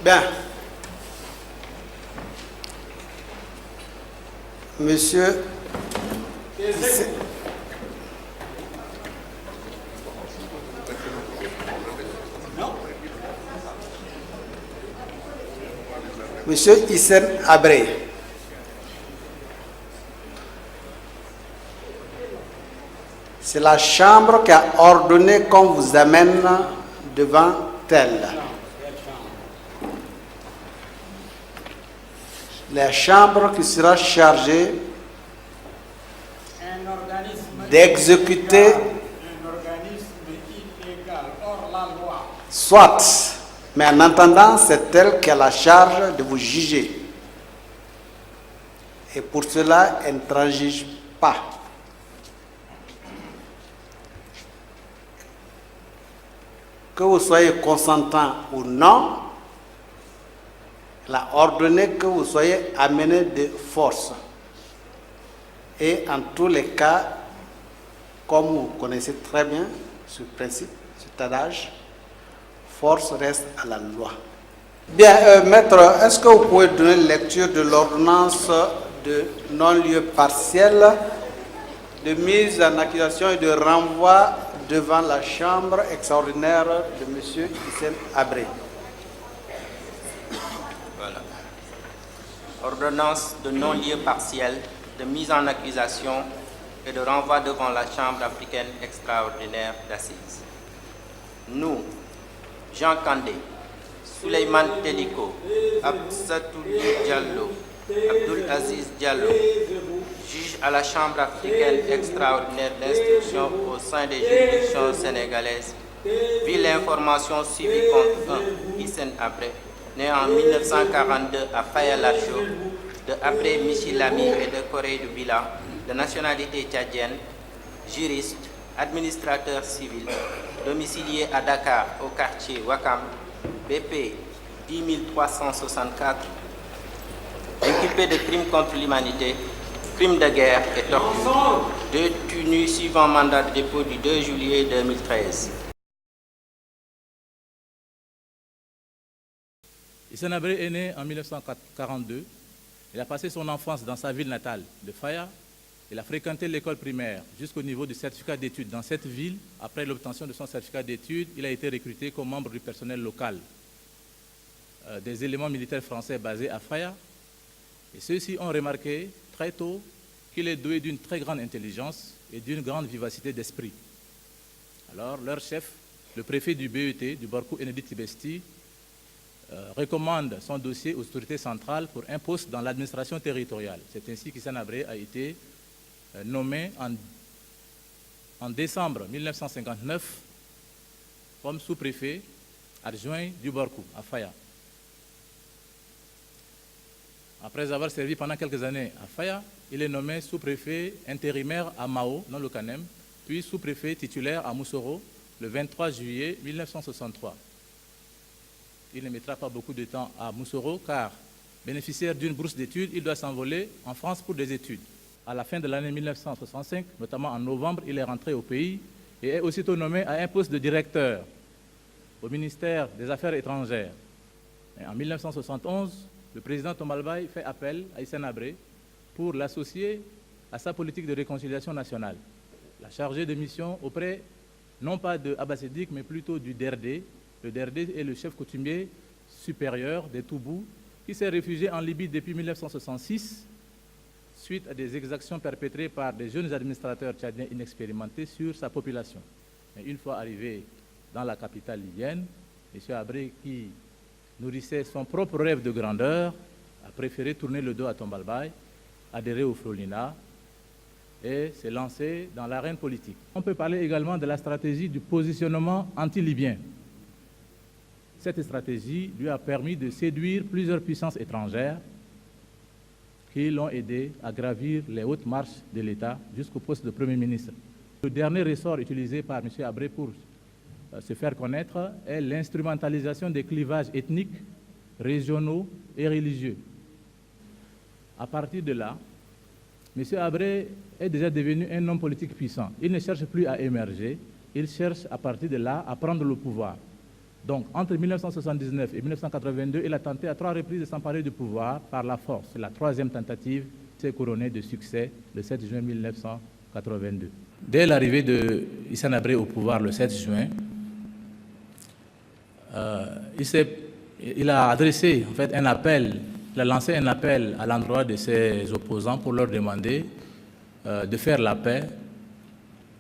Bien. Monsieur... Monsieur Hissène Habré. C'est la Chambre qui a ordonné qu'on vous amène devant elle. La Chambre qui sera chargée d'exécuter soit, mais en attendant, c'est elle qui a la charge de vous juger. Et pour cela, elle ne transige pas. Que vous soyez consentant ou non, elle a ordonné que vous soyez amené de force. Et en tous les cas, comme vous connaissez très bien ce principe, cet adage, force reste à la loi. Bien, maître, est-ce que vous pouvez donner lecture de l'ordonnance de non-lieu partiel, de mise en accusation et de renvoi devant la chambre extraordinaire de M. Hissène Habré? Voilà. Ordonnance de non-lieu partiel, de mise en accusation et de renvoi devant la Chambre africaine extraordinaire d'assises. Nous, Jean Kandé, Souleymane Teliko, Absatouli Diallo, Abdul Aziz Diallo, juge à la Chambre africaine extraordinaire d'instruction au sein des juridictions sénégalaises, vit l'information suivie contre un Hissène Habré, né en 1942 à Faya-Lacho, de Habré Michilami et de Corée de Bila, de nationalité tchadienne, juriste, administrateur civil, domicilié à Dakar au quartier Wakam, BP 10364, inculpé de crimes contre l'humanité, crimes de guerre et torture, détenu suivant mandat de dépôt du 2 juillet 2013. Hissène Habré est né en 1942. Il a passé son enfance dans sa ville natale de Faya. Il a fréquenté l'école primaire jusqu'au niveau du certificat d'études dans cette ville. Après l'obtention de son certificat d'études, il a été recruté comme membre du personnel local des éléments militaires français basés à Faya. Et ceux-ci ont remarqué très tôt qu'il est doué d'une très grande intelligence et d'une grande vivacité d'esprit. Alors leur chef, le préfet du BET, du Barkou Enedi Tibesti, recommande son dossier aux autorités centrales pour un poste dans l'administration territoriale. C'est ainsi qu'Hissène Habré a été nommé en décembre 1959 comme sous-préfet adjoint du Barkou à Faya. Après avoir servi pendant quelques années à Faya, il est nommé sous-préfet intérimaire à Mao, dans le Kanem, puis sous-préfet titulaire à Moussoro le 23 juillet 1963. Il ne mettra pas beaucoup de temps à Moussoro car, bénéficiaire d'une bourse d'études, il doit s'envoler en France pour des études. À la fin de l'année 1965, notamment en novembre, il est rentré au pays et est aussitôt nommé à un poste de directeur au ministère des Affaires étrangères. Et en 1971, le président Tombal fait appel à Hissène Habré pour l'associer à sa politique de réconciliation nationale. La chargée de mission auprès, non pas de Abbassidik, mais plutôt du DERDE. Le DERDE est le chef coutumier supérieur des Toubou, qui s'est réfugié en Libye depuis 1966, suite à des exactions perpétrées par des jeunes administrateurs tchadiens inexpérimentés sur sa population. Mais une fois arrivé dans la capitale libyenne, M. Habré, qui nourrissait son propre rêve de grandeur, a préféré tourner le dos à Tombalbaye, adhérer au Frolina et s'est lancé dans l'arène politique. On peut parler également de la stratégie du positionnement anti-libyen. Cette stratégie lui a permis de séduire plusieurs puissances étrangères qui l'ont aidé à gravir les hautes marches de l'État jusqu'au poste de Premier ministre. Le dernier ressort utilisé par M. Habré pour se faire connaître est l'instrumentalisation des clivages ethniques, régionaux et religieux. À partir de là, M. Habré est déjà devenu un homme politique puissant. Il ne cherche plus à émerger, il cherche à partir de là à prendre le pouvoir. Donc, entre 1979 et 1982, il a tenté à 3 reprises de s'emparer du pouvoir par la force. La 3e tentative s'est couronnée de succès le 7 juin 1982. Dès l'arrivée de Hissène Habré au pouvoir le 7 juin, il a adressé en fait un appel, il a lancé un appel à l'endroit de ses opposants pour leur demander de faire la paix,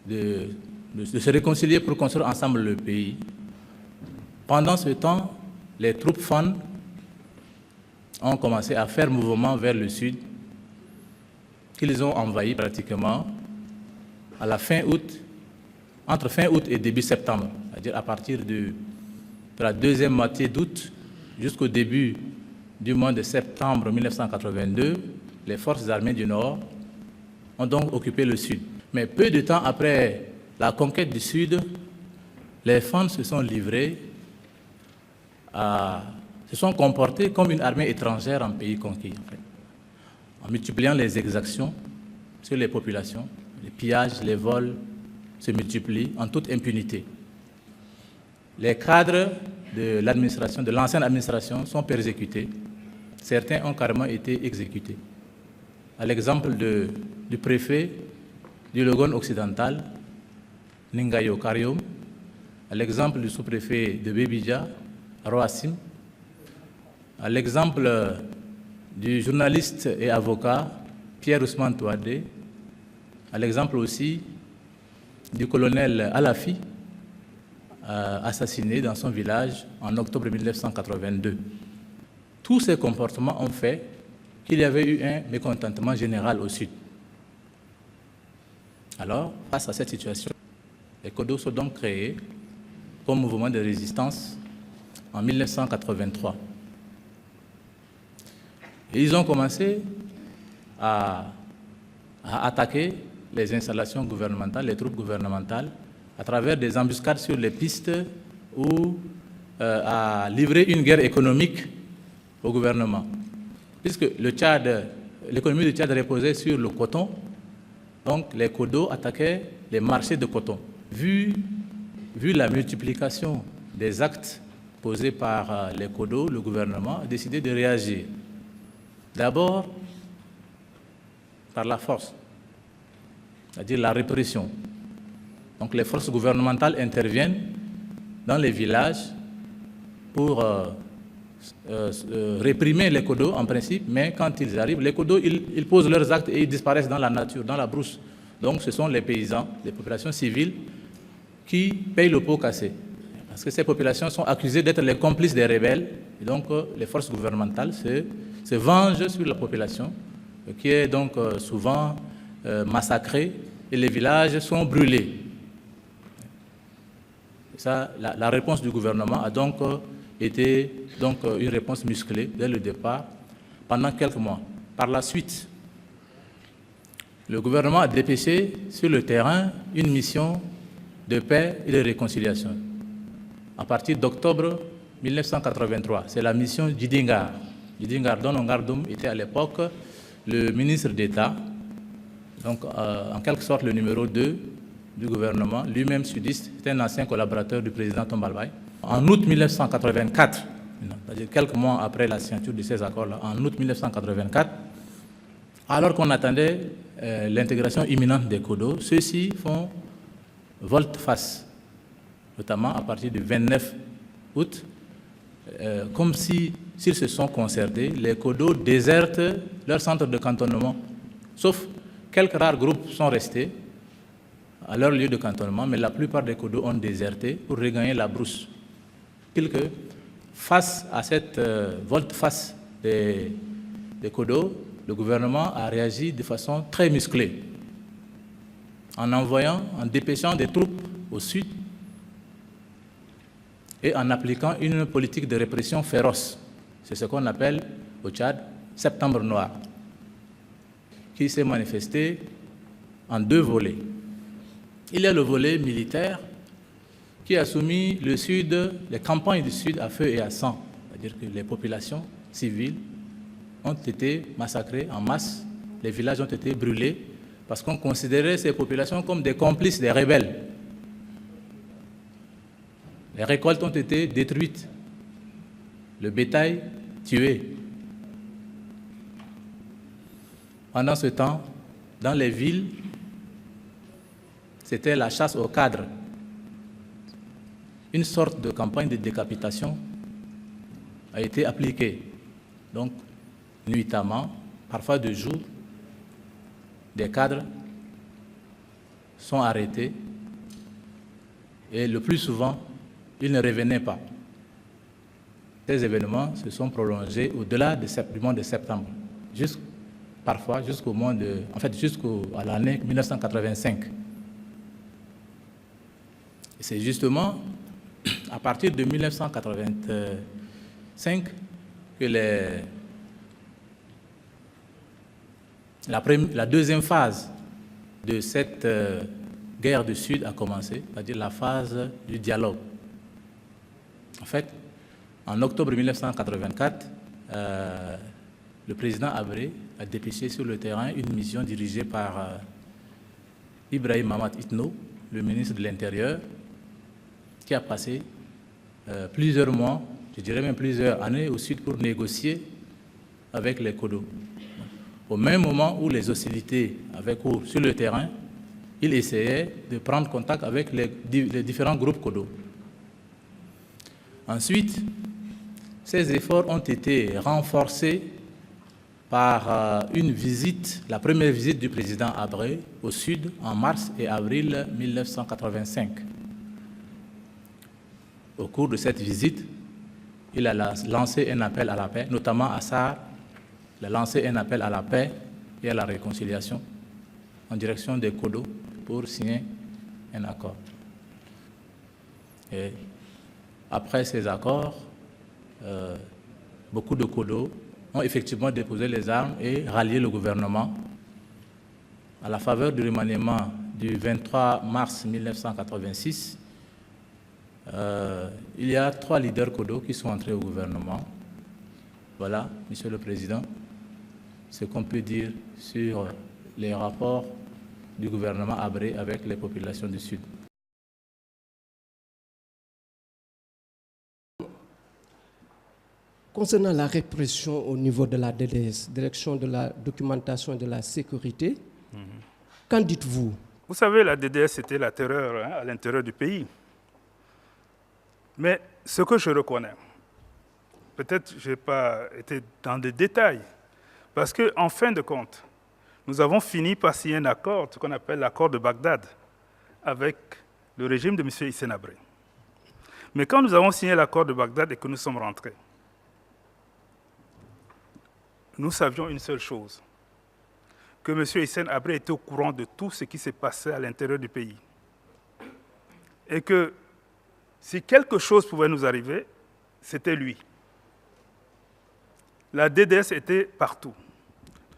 de se réconcilier pour construire ensemble le pays. Pendant ce temps, les troupes FAN ont commencé à faire mouvement vers le sud, qu'ils ont envahi pratiquement à la fin août, entre fin août et début septembre, c'est-à-dire à partir de la 2e moitié d'août jusqu'au début du mois de septembre 1982, les forces armées du Nord ont donc occupé le sud. Mais peu de temps après la conquête du sud, les FAN se sont livrés se sont comportés comme une armée étrangère en pays conquis, en fait, en multipliant les exactions sur les populations, les pillages, les vols se multiplient en toute impunité. Les cadres de l'administration, de l'ancienne administration, sont persécutés. Certains ont carrément été exécutés. À l'exemple du préfet du Logone occidental, Ningayo Karioum, à l'exemple du sous-préfet de Bébidja, Roassim, à l'exemple du journaliste et avocat Pierre Ousmane Touadé, à l'exemple aussi du colonel Alafi, assassiné dans son village en octobre 1982. Tous ces comportements ont fait qu'il y avait eu un mécontentement général au sud. Alors, face à cette situation, les CODO sont donc créés comme mouvement de résistance en 1983. Et ils ont commencé à attaquer les installations gouvernementales, les troupes gouvernementales, à travers des embuscades sur les pistes ou à livrer une guerre économique au gouvernement. Puisque l'économie du Tchad reposait sur le coton, donc les CODO attaquaient les marchés de coton. Vu la multiplication des actes posés par les CODO, le gouvernement a décidé de réagir. D'abord, par la force, c'est-à-dire la répression. Donc les forces gouvernementales interviennent dans les villages pour réprimer les CODO en principe, mais quand ils arrivent, les CODO, ils posent leurs actes et ils disparaissent dans la nature, dans la brousse. Donc ce sont les paysans, les populations civiles qui payent le pot cassé. Parce que ces populations sont accusées d'être les complices des rebelles. Et donc les forces gouvernementales se vengent sur la population, qui est donc souvent massacrée, et les villages sont brûlés. Ça, la réponse du gouvernement a donc été une réponse musclée dès le départ, pendant quelques mois. Par la suite, le gouvernement a dépêché sur le terrain une mission de paix et de réconciliation. À partir d'octobre 1983, c'est la mission Djidingar. Djidingar Donongardum était à l'époque le ministre d'État, donc en quelque sorte le numéro 2 du gouvernement, lui-même sudiste, c'était un ancien collaborateur du président Tombalbaye. En août 1984, c'est-à-dire quelques mois après la signature de ces accords-là, en août 1984, alors qu'on attendait l'intégration imminente des CODO, ceux-ci font volte-face, notamment à partir du 29 août, comme s'ils se sont concertés, les CODO désertent leur centre de cantonnement, sauf quelques rares groupes sont restés à leur lieu de cantonnement, mais la plupart des CODO ont déserté pour regagner la brousse. Pile que, face à cette volte-face des CODO, le gouvernement a réagi de façon très musclée, en dépêchant des troupes au sud et en appliquant une politique de répression féroce. C'est ce qu'on appelle au Tchad Septembre noir, qui s'est manifesté en 2 volets. Il y a le volet militaire qui a soumis le Sud, les campagnes du Sud à feu et à sang, c'est-à-dire que les populations civiles ont été massacrées en masse, les villages ont été brûlés, parce qu'on considérait ces populations comme des complices des rebelles. Les récoltes ont été détruites, le bétail tué. Pendant ce temps, dans les villes, c'était la chasse aux cadres. Une sorte de campagne de décapitation a été appliquée. Donc, nuitamment, parfois de jour, des cadres sont arrêtés et le plus souvent, ils ne revenaient pas. Ces événements se sont prolongés au-delà du mois de septembre, parfois jusqu'au mois jusqu'à l'année 1985. Et c'est justement à partir de 1985 que la deuxième phase de cette guerre du Sud a commencé, c'est-à-dire la phase du dialogue. En fait, en octobre 1984, le président Habré a dépêché sur le terrain une mission dirigée par Ibrahim Mamad Itno, le ministre de l'Intérieur, qui a passé plusieurs mois, je dirais même plusieurs années au Sud pour négocier avec les Kodo. Au même moment où les hostilités avaient cours sur le terrain, il essayait de prendre contact avec les différents groupes Kodo. Ensuite, ces efforts ont été renforcés par une visite, la première visite du président Habré au Sud en mars et avril 1985. Au cours de cette visite, il a lancé un appel à la paix, notamment à Sarr. Il a lancé un appel à la paix et à la réconciliation en direction des Kodo pour signer un accord. Et après ces accords, beaucoup de Kodo ont effectivement déposé les armes et rallié le gouvernement. À la faveur du remaniement du 23 mars 1986, il y a 3 leaders Kodo qui sont entrés au gouvernement. Voilà, Monsieur le Président, ce qu'on peut dire sur les rapports du gouvernement Habré avec les populations du Sud. Concernant la répression au niveau de la DDS, Direction de la documentation et de la sécurité, qu'en dites-vous? Vous savez, la DDS, c'était la terreur à l'intérieur du pays. Mais ce que je reconnais, peut-être je n'ai pas été dans des détails, parce qu'en fin de compte, nous avons fini par signer un accord, ce qu'on appelle l'accord de Bagdad, avec le régime de M. Hissène Habré. Mais quand nous avons signé l'accord de Bagdad et que nous sommes rentrés, nous savions une seule chose, que M. Hissène Habré était au courant de tout ce qui s'est passé à l'intérieur du pays. Et que si quelque chose pouvait nous arriver, c'était lui. La DDS était partout.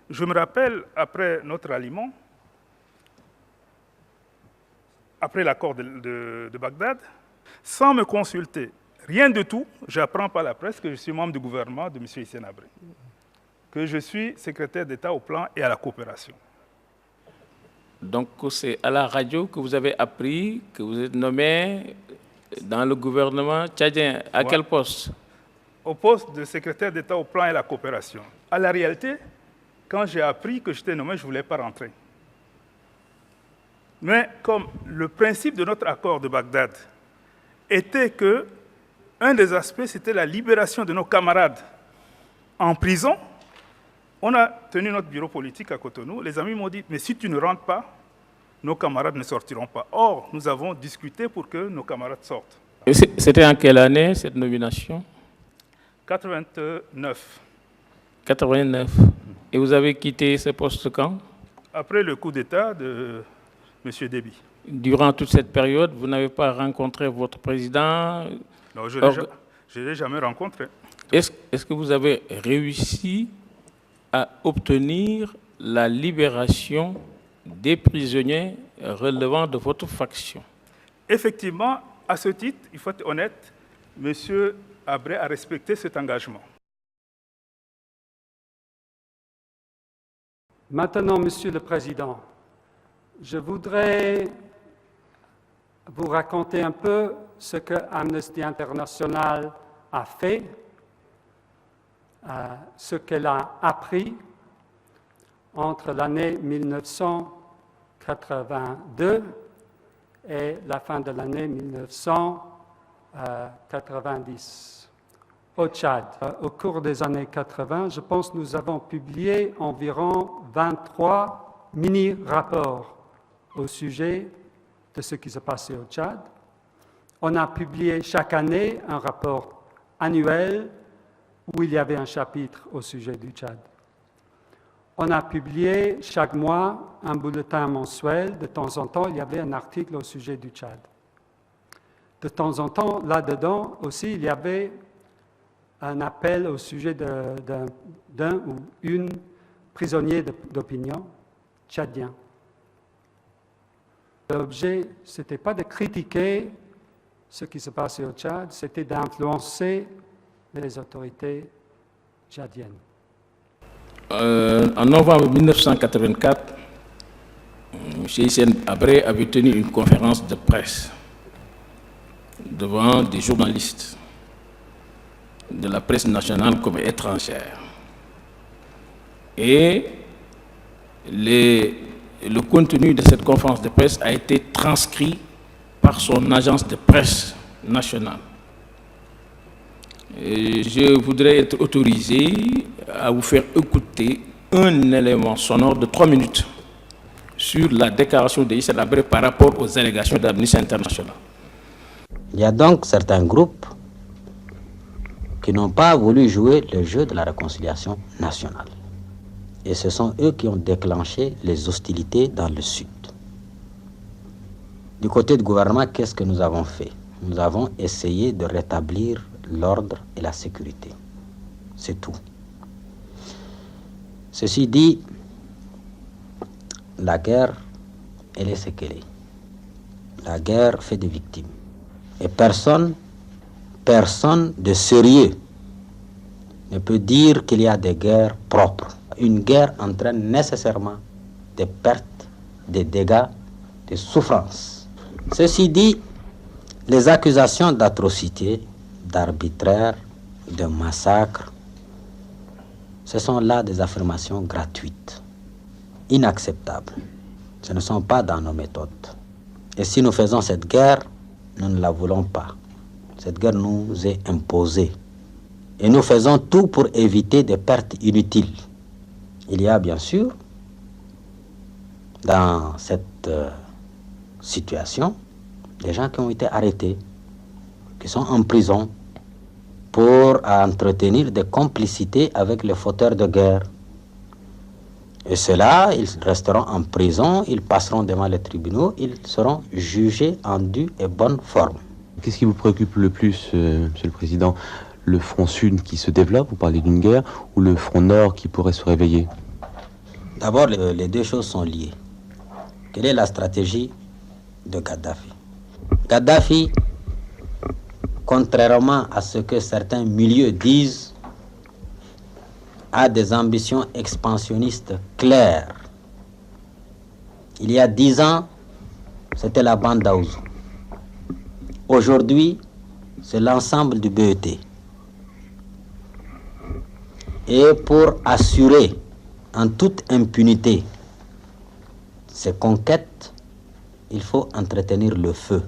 Je me rappelle, après notre ralliement, après l'accord de Bagdad, sans me consulter, rien de tout, j'apprends par la presse que je suis membre du gouvernement de M. Hissène Habré, que je suis secrétaire d'État au plan et à la coopération. Donc c'est à la radio que vous avez appris que vous êtes nommé dans le gouvernement tchadien. À quel poste? Au poste de secrétaire d'État au plan et à la coopération. À la réalité, quand j'ai appris que j'étais nommé, je ne voulais pas rentrer. Mais comme le principe de notre accord de Bagdad était que un des aspects, c'était la libération de nos camarades en prison, on a tenu notre bureau politique à Cotonou. Les amis m'ont dit, mais si tu ne rentres pas, nos camarades ne sortiront pas. Or, nous avons discuté pour que nos camarades sortent. Et c'était en quelle année, cette nomination? 89. 89. Et vous avez quitté ce poste quand? Après le coup d'État de M. Déby. Durant toute cette période, vous n'avez pas rencontré votre président? Non, je ne l'ai jamais rencontré. Est-ce que vous avez réussi à obtenir la libération des prisonniers relevant de votre faction? Effectivement, à ce titre, il faut être honnête, M. Habré a respecté cet engagement. Maintenant, Monsieur le Président, je voudrais vous raconter un peu ce que Amnesty International a fait, ce qu'elle a appris entre l'année 1982 et la fin de l'année 1990 au Tchad. Au cours des années 80, je pense que nous avons publié environ 23 mini-rapports au sujet de ce qui se passait au Tchad. On a publié chaque année un rapport annuel où il y avait un chapitre au sujet du Tchad. On a publié chaque mois un bulletin mensuel. De temps en temps, il y avait un article au sujet du Tchad. De temps en temps, là-dedans aussi, il y avait un appel au sujet d'un ou une prisonnier d'opinion tchadien. L'objet, ce n'était pas de critiquer ce qui se passait au Tchad, c'était d'influencer les autorités tchadiennes. En novembre 1984, M. Hissène Habré avait tenu une conférence de presse devant des journalistes de la presse nationale comme étrangère. Et le contenu de cette conférence de presse a été transcrit par son agence de presse nationale. Et je voudrais être autorisé à vous faire écouter un élément sonore de 3 minutes sur la déclaration de Hissène Habré par rapport aux allégations d'Amnesty International. Il y a donc certains groupes qui n'ont pas voulu jouer le jeu de la réconciliation nationale. Et ce sont eux qui ont déclenché les hostilités dans le Sud. Du côté du gouvernement, qu'est-ce que nous avons fait? Nous avons essayé de rétablir l'ordre et la sécurité. C'est tout. Ceci dit, la guerre, elle est ce qu'elle est. La guerre fait des victimes. Et personne de sérieux ne peut dire qu'il y a des guerres propres. Une guerre entraîne nécessairement des pertes, des dégâts, des souffrances. Ceci dit, les accusations d'atrocité, d'arbitraire, de massacre, ce sont là des affirmations gratuites, inacceptables. Ce ne sont pas dans nos méthodes. Et si nous faisons cette guerre, nous ne la voulons pas. Cette guerre nous est imposée. Et nous faisons tout pour éviter des pertes inutiles. Il y a bien sûr, dans cette situation, des gens qui ont été arrêtés, qui sont en prison pour entretenir des complicités avec les fauteurs de guerre. Et ceux-là, ils resteront en prison, ils passeront devant les tribunaux, ils seront jugés en due et bonne forme. Qu'est-ce qui vous préoccupe le plus, Monsieur le Président? Le front sud qui se développe, vous parlez d'une guerre, ou le front nord qui pourrait se réveiller? D'abord, les deux choses sont liées. Quelle est la stratégie de Kadhafi? Kadhafi, contrairement à ce que certains milieux disent, a des ambitions expansionnistes claires. Il y a 10 ans, c'était la bande d'Aouzou. Aujourd'hui, c'est l'ensemble du BET. Et pour assurer en toute impunité ces conquêtes, il faut entretenir le feu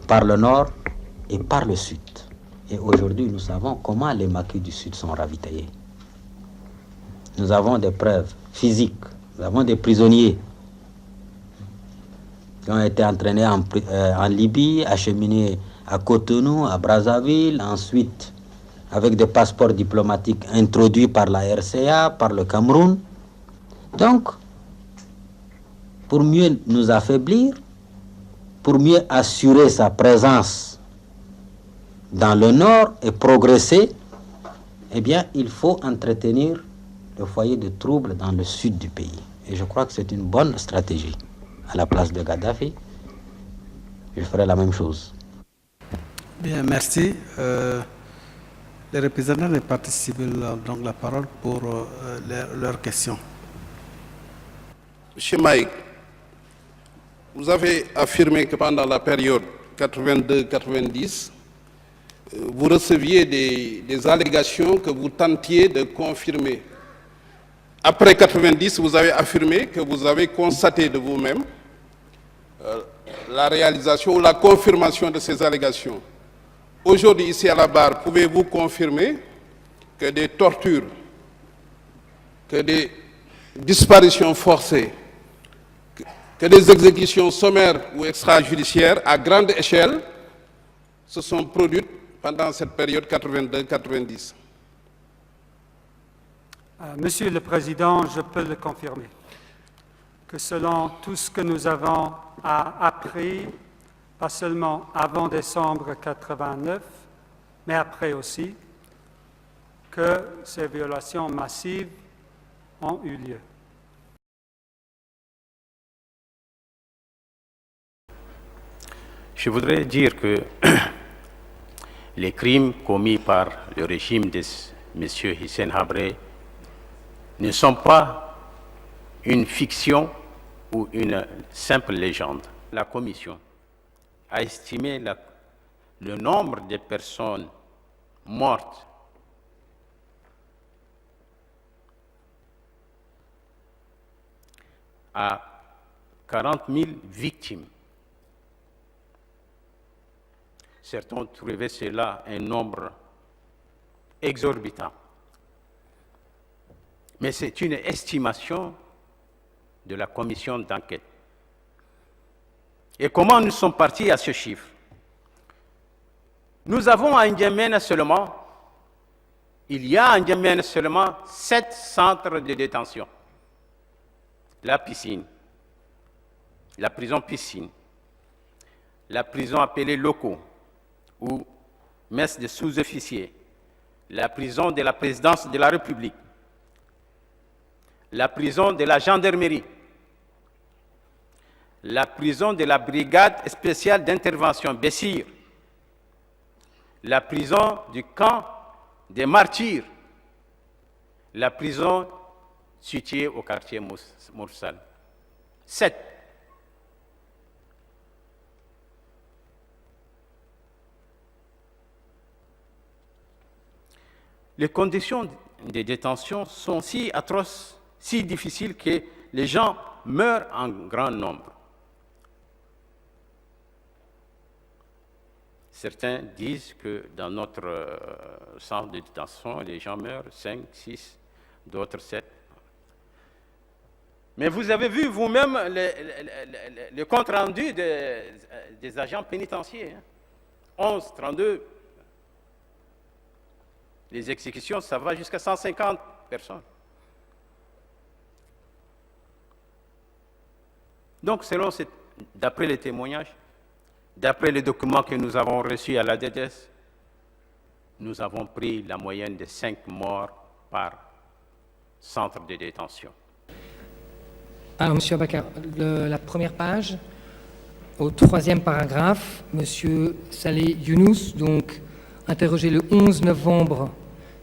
par le nord et par le sud. Et aujourd'hui, nous savons comment les maquis du sud sont ravitaillés. Nous avons des preuves physiques, nous avons des prisonniers qui ont été entraînés en Libye, acheminés à Cotonou, à Brazzaville, ensuite avec des passeports diplomatiques introduits par la RCA, par le Cameroun. Donc, pour mieux nous affaiblir, pour mieux assurer sa présence dans le nord et progresser, eh bien, il faut entretenir le foyer de troubles dans le sud du pays. Et je crois que c'est une bonne stratégie. À la place de Kadhafi, je ferai la même chose. Bien, merci. Les représentants des partis civils ont donc la parole pour leurs questions. Monsieur Mike, vous avez affirmé que pendant la période 82-90, vous receviez des allégations que vous tentiez de confirmer. Après 90, vous avez affirmé que vous avez constaté de vous-même la réalisation ou la confirmation de ces allégations. Aujourd'hui, ici à la barre, pouvez-vous confirmer que des tortures, que des disparitions forcées, que des exécutions sommaires ou extrajudiciaires à grande échelle se sont produites pendant cette période 82-90? Monsieur le Président, je peux le confirmer, que selon tout ce que nous avons appris, pas seulement avant décembre 89, mais après aussi, que ces violations massives ont eu lieu. Je voudrais dire que les crimes commis par le régime de M. Hissène Habré ne sont pas une fiction ou une simple légende. La Commission a estimé le nombre de personnes mortes à 40 000 victimes. Certains trouvaient cela un nombre exorbitant. Mais c'est une estimation de la commission d'enquête. Et comment nous sommes partis à ce chiffre? Nous avons à N'Djamena seulement, il y a à N'Djamena seulement 7 centres de détention. La piscine, la prison piscine, la prison appelée locaux ou messe de sous-officiers, la prison de la présidence de la République, la prison de la gendarmerie, la prison de la brigade spéciale d'intervention Bessir, la prison du camp des martyrs, la prison située au quartier Moursal. 7. Les conditions de détention sont si atroces, si difficiles que les gens meurent en grand nombre. Certains disent que dans notre centre de détention, les gens meurent 5, 6, d'autres 7. Mais vous avez vu vous-même le compte-rendu des agents pénitentiaires. 11, 32. Les exécutions, ça va jusqu'à 150 personnes. Donc, d'après les témoignages, d'après les documents que nous avons reçus à la DDS, nous avons pris la moyenne de 5 morts par centre de détention. Alors, M. Abakar, la première page, au 3e paragraphe, M. Saleh Younous, donc interrogé le 11 novembre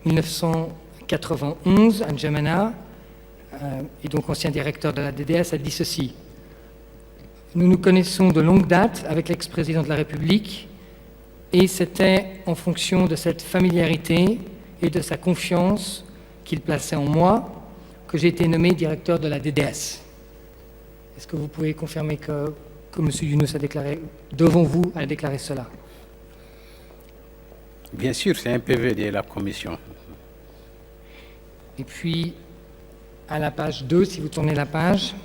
1991 à N'Djamena, et donc ancien directeur de la DDS, a dit ceci. Nous nous connaissons de longue date avec l'ex-président de la République et c'était en fonction de cette familiarité et de sa confiance qu'il plaçait en moi que j'ai été nommé directeur de la DDS. Est-ce que vous pouvez confirmer que M. Younous a déclaré, devant vous, a déclaré cela? Bien sûr, c'est un PV de la commission. Et puis, à la page 2, si vous tournez la page,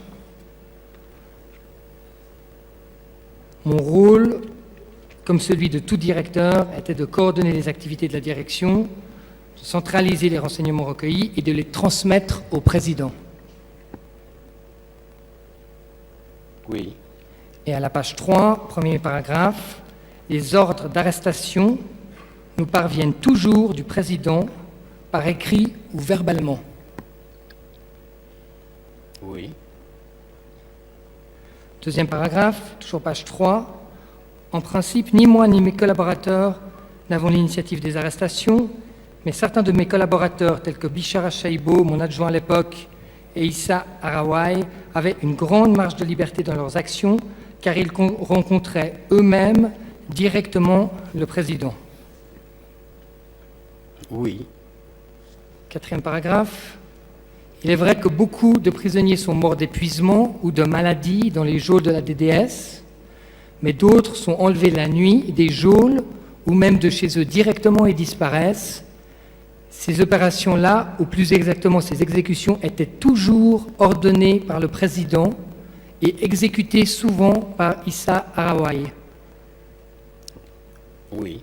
mon rôle, comme celui de tout directeur, était de coordonner les activités de la direction, de centraliser les renseignements recueillis et de les transmettre au président. Oui. Et à la page 3, premier paragraphe, les ordres d'arrestation nous parviennent toujours du président par écrit ou verbalement. Oui. Deuxième paragraphe, toujours page 3. En principe, ni moi ni mes collaborateurs n'avons l'initiative des arrestations, mais certains de mes collaborateurs, tels que Bichara Shaibo, mon adjoint à l'époque, et Issa Harawai, avaient une grande marge de liberté dans leurs actions, car ils rencontraient eux-mêmes directement le président. Oui. Quatrième paragraphe. Il est vrai que beaucoup de prisonniers sont morts d'épuisement ou de maladie dans les geôles de la DDS, mais d'autres sont enlevés la nuit des geôles ou même de chez eux directement et disparaissent. Ces opérations-là, ou plus exactement ces exécutions, étaient toujours ordonnées par le président et exécutées souvent par Issa Haraway. Oui.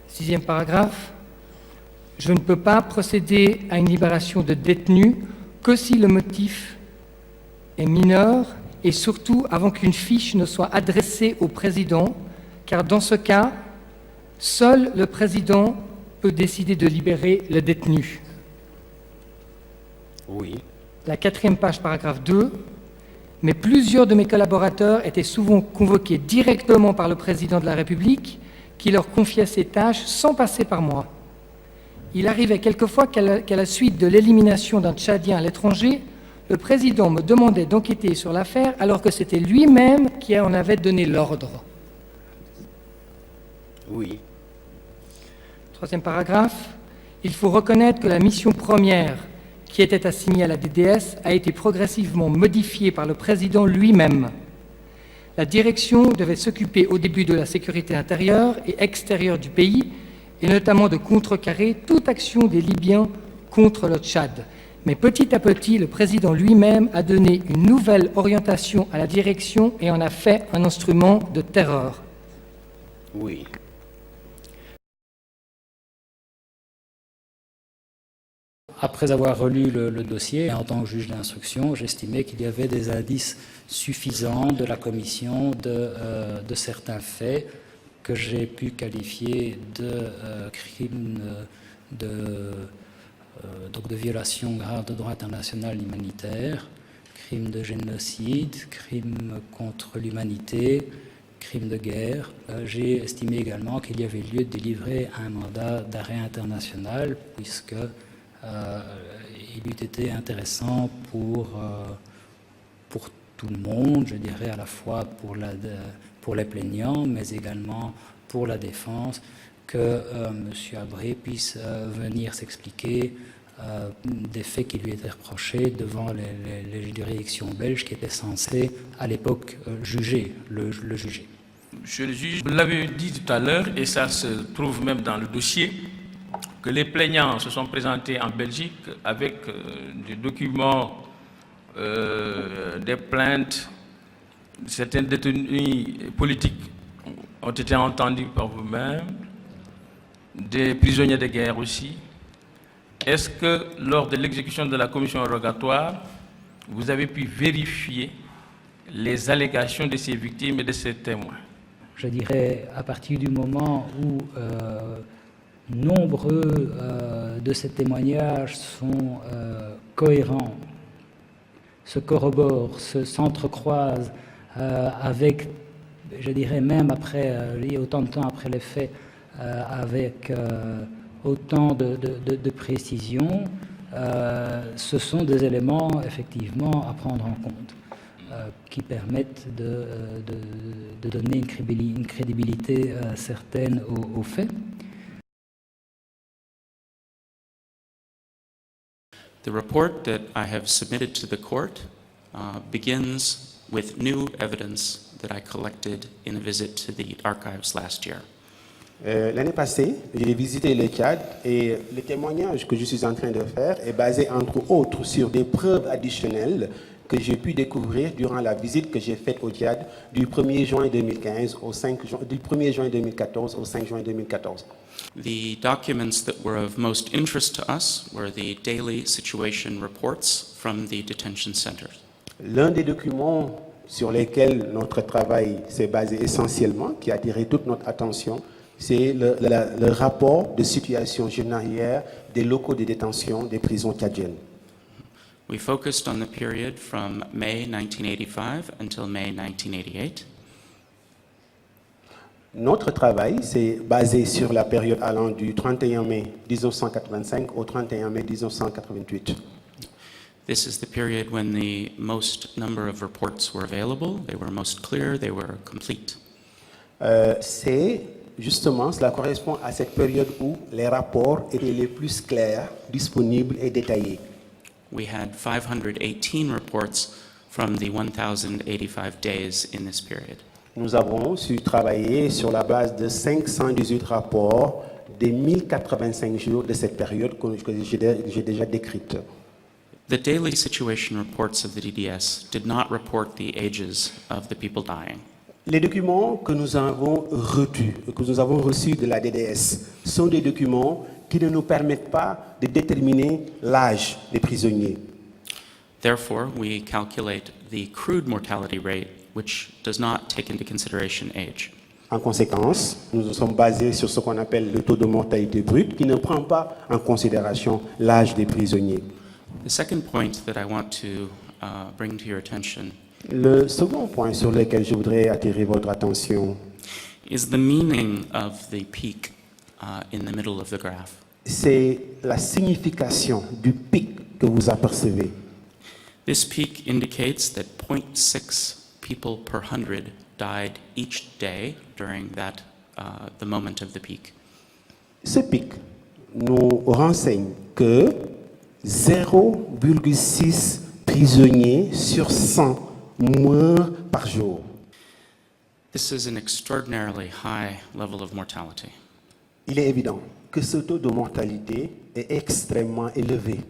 Sixième paragraphe. Je ne peux pas procéder à une libération de détenus que si le motif est mineur et surtout avant qu'une fiche ne soit adressée au président, car dans ce cas, seul le président peut décider de libérer le détenu. Oui. La quatrième page, paragraphe 2. Mais plusieurs de mes collaborateurs étaient souvent convoqués directement par le président de la République, qui leur confiait ces tâches sans passer par moi. Il arrivait quelquefois qu'à la suite de l'élimination d'un Tchadien à l'étranger, le président me demandait d'enquêter sur l'affaire alors que c'était lui-même qui en avait donné l'ordre. Oui. Troisième paragraphe. Il faut reconnaître que la mission première qui était assignée à la DDS a été progressivement modifiée par le président lui-même. La direction devait s'occuper au début de la sécurité intérieure et extérieure du pays, et notamment de contrecarrer toute action des Libyens contre le Tchad. Mais petit à petit, le président lui-même a donné une nouvelle orientation à la direction et en a fait un instrument de terreur. Oui. Après avoir relu le dossier, en tant que juge d'instruction, j'estimais qu'il y avait des indices suffisants de la commission de certains faits que j'ai pu qualifier de crimes donc de violation grave de droit international humanitaire, crimes de génocide, crimes contre l'humanité, crimes de guerre. J'ai estimé également qu'il y avait lieu de délivrer un mandat d'arrêt international puisque il eût été intéressant pour tout le monde, je dirais à la fois pour les plaignants, mais également pour la défense, que M. Abré puisse venir s'expliquer des faits qui lui étaient reprochés devant les juridictions belges qui étaient censées, à l'époque, le juger. Monsieur le juge, vous l'avez dit tout à l'heure, et ça se trouve même dans le dossier, que les plaignants se sont présentés en Belgique avec des documents, des plaintes. Certains détenus politiques ont été entendus par vous-même, des prisonniers de guerre aussi. Est-ce que lors de l'exécution de la commission rogatoire, vous avez pu vérifier les allégations de ces victimes et de ces témoins? Je dirais à partir du moment où nombreux de ces témoignages sont cohérents, se corroborent, s'entrecroisent avec, je dirais même après, autant de temps après les faits, avec autant de précision, ce sont des éléments effectivement à prendre en compte, qui permettent de donner une crédibilité certaine aux faits. The report that I have submitted to the court begins with new evidence that I collected in a visit to the archives last year. L'année passée, j'ai visité le Tchad et le témoignage que je suis en train de faire est basé entre autres sur des preuves additionnelles que j'ai pu découvrir durant la visite que j'ai faite au Tchad du 1er juin 2015 au 5 juin, du 1er juin 2014 au 5 juin 2014. The documents that were of most interest to us were the daily situation reports from the detention centers. L'un des documents sur lesquels notre travail s'est basé essentiellement, qui a attiré toute notre attention, c'est le rapport de situation journalière des locaux de détention des prisons tchadiennes. We focused on the period from May 1985 until May 1988. Notre travail s'est basé sur la période allant du 31 mai 1985 au 31 mai 1988. This is the period when the most number of reports were available. They were most clear, they were complete. Cela correspond à cette période où les rapports étaient les plus clairs, disponibles et détaillés. We had 518 reports from the 1,085 days in this period. Nous avons su travailler sur la base de 518 rapports des 1085 jours de cette période que j'ai déjà décrite. The daily situation reports of the DDS did not report the ages of the people dying. Les documents que nous avons reçus de la DDS sont des documents qui ne nous permettent pas de déterminer l'âge des prisonniers. Therefore, we calculate the crude mortality rate, which does not take into consideration age. En conséquence, nous nous sommes basés sur ce qu'on appelle le taux de mortalité brute, qui ne prend pas en considération l'âge des prisonniers. The second point that I want to bring to your attention Le second point sur lequel je voudrais attirer votre attention is the meaning of the peak in the middle of the graph. C'est la signification du pic que vous apercevez. This peak indicates that 0.6 people per 100 died each day during that the moment of the peak. Ce pic nous renseigne que 0,6 prisonniers sur 100 meurent par jour. This is an extraordinarily high level of mortality. Il est évident que ce taux de mortalité est extrêmement élevé.